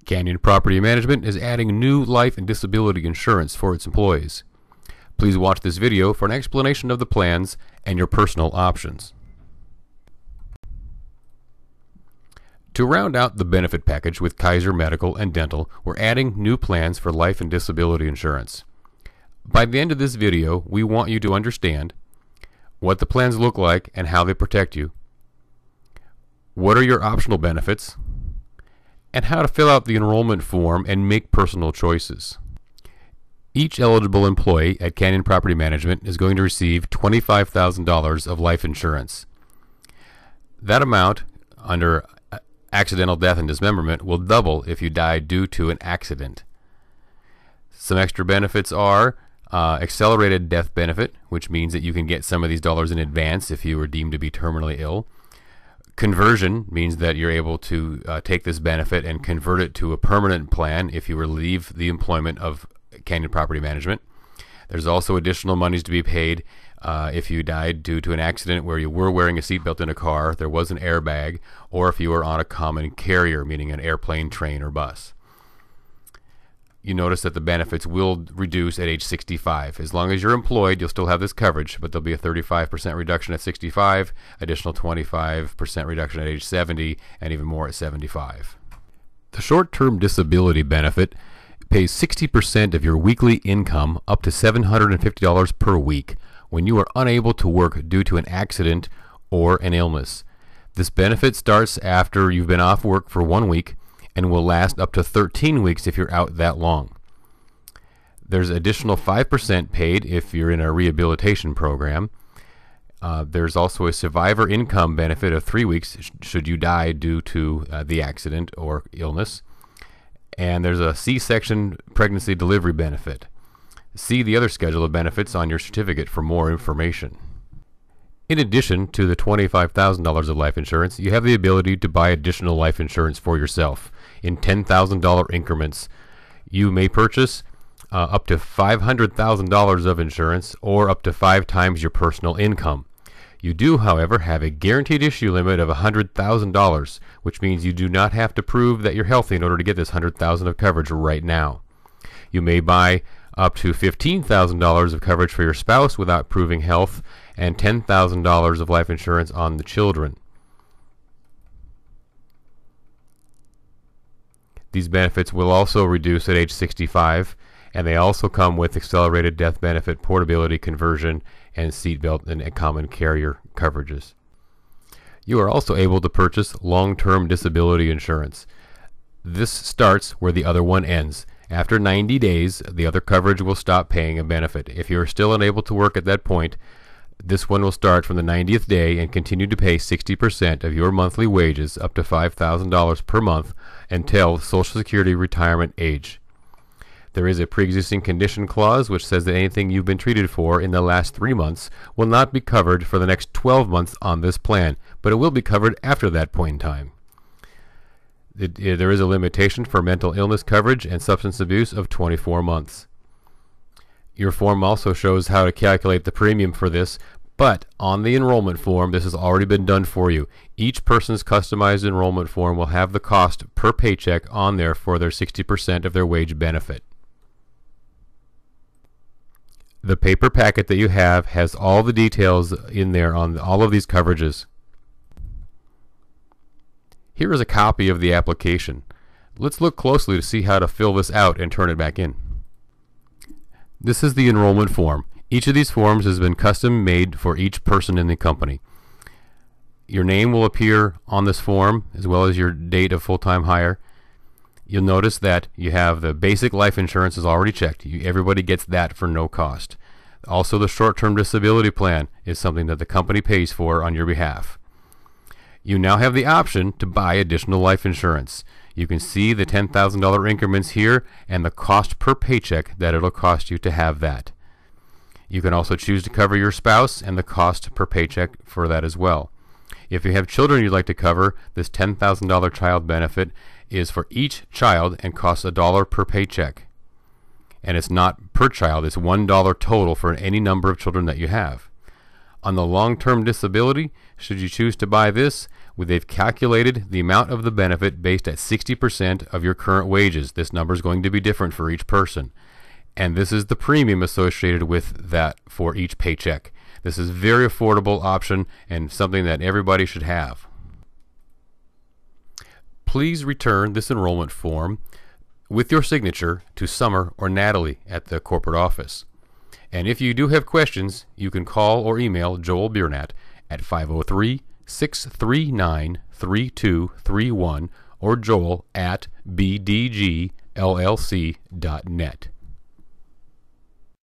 Canyon Property Management is adding new life and disability insurance for its employees. Please watch this video for an explanation of the plans and your personal options. To round out the benefit package with Kaiser Medical and Dental, we're adding new plans for life and disability insurance. By the end of this video, we want you to understand what the plans look like and how they protect you, what are your optional benefits, and how to fill out the enrollment form and make personal choices. Each eligible employee at Canyon Property Management is going to receive $25,000 of life insurance. That amount under accidental death and dismemberment will double if you die due to an accident. Some extra benefits are accelerated death benefit, which means that you can get some of these dollars in advance if you were deemed to be terminally ill. Conversion means that you're able to take this benefit and convert it to a permanent plan if you were to leave the employment of Canyon Property Management. There's also additional monies to be paid if you died due to an accident where you were wearing a seatbelt in a car, there was an airbag, or if you were on a common carrier, meaning an airplane, train, or bus. You notice that the benefits will reduce at age 65. As long as you're employed, you'll still have this coverage, but there'll be a 35% reduction at 65, additional 25% reduction at age 70, and even more at 75. The short-term disability benefit pays 60% of your weekly income up to $750 per week when you are unable to work due to an accident or an illness. This benefit starts after you've been off work for 1 week and will last up to 13 weeks if you're out that long. There's additional 5% paid if you're in a rehabilitation program. There's also a survivor income benefit of 3 weeks should you die due to the accident or illness. And there's a C-section pregnancy delivery benefit. See the other schedule of benefits on your certificate for more information. In addition to the $25,000 of life insurance, you have the ability to buy additional life insurance for yourself in $10,000 increments. You may purchase up to $500,000 of insurance or up to 5 times your personal income. You do, however, have a guaranteed issue limit of $100,000, which means you do not have to prove that you're healthy in order to get this $100,000 of coverage right now. You may buy up to $15,000 of coverage for your spouse without proving health, and $10,000 of life insurance on the children. These benefits will also reduce at age 65, and they also come with accelerated death benefit, portability, conversion, and seatbelt and common carrier coverages. You are also able to purchase long-term disability insurance. This starts where the other one ends. After 90 days, the other coverage will stop paying a benefit. If you are still unable to work at that point, this one will start from the 90th day and continue to pay 60% of your monthly wages up to $5,000 per month until Social Security retirement age. There is a pre-existing condition clause which says that anything you've been treated for in the last 3 months will not be covered for the next 12 months on this plan, but it will be covered after that point in time. There is a limitation for mental illness coverage and substance abuse of 24 months. Your form also shows how to calculate the premium for this, but on the enrollment form, this has already been done for you. Each person's customized enrollment form will have the cost per paycheck on there for their 60% of their wage benefit. The paper packet that you have has all the details in there on all of these coverages. Here is a copy of the application. Let's look closely to see how to fill this out and turn it back in. This is the enrollment form. Each of these forms has been custom made for each person in the company. Your name will appear on this form as well as your date of full-time hire. You'll notice that you have the basic life insurance is already checked. Everybody gets that for no cost. Also, the short-term disability plan is something that the company pays for on your behalf. You now have the option to buy additional life insurance. You can see the $10,000 increments here and the cost per paycheck that it'll cost you to have that. You can also choose to cover your spouse and the cost per paycheck for that as well. If you have children you'd like to cover, this $10,000 child benefit is for each child and costs $1 per paycheck. And it's not per child, it's $1 total for any number of children that you have. On the long-term disability, should you choose to buy this, They've calculated the amount of the benefit based at 60% of your current wages. This number is going to be different for each person. And this is the premium associated with that for each paycheck. This is a very affordable option and something that everybody should have. Please return this enrollment form with your signature to Summer or Natalie at the corporate office. And if you do have questions, you can call or email Joel Biernat at 503-639-3231 or joel@bdgllc.net.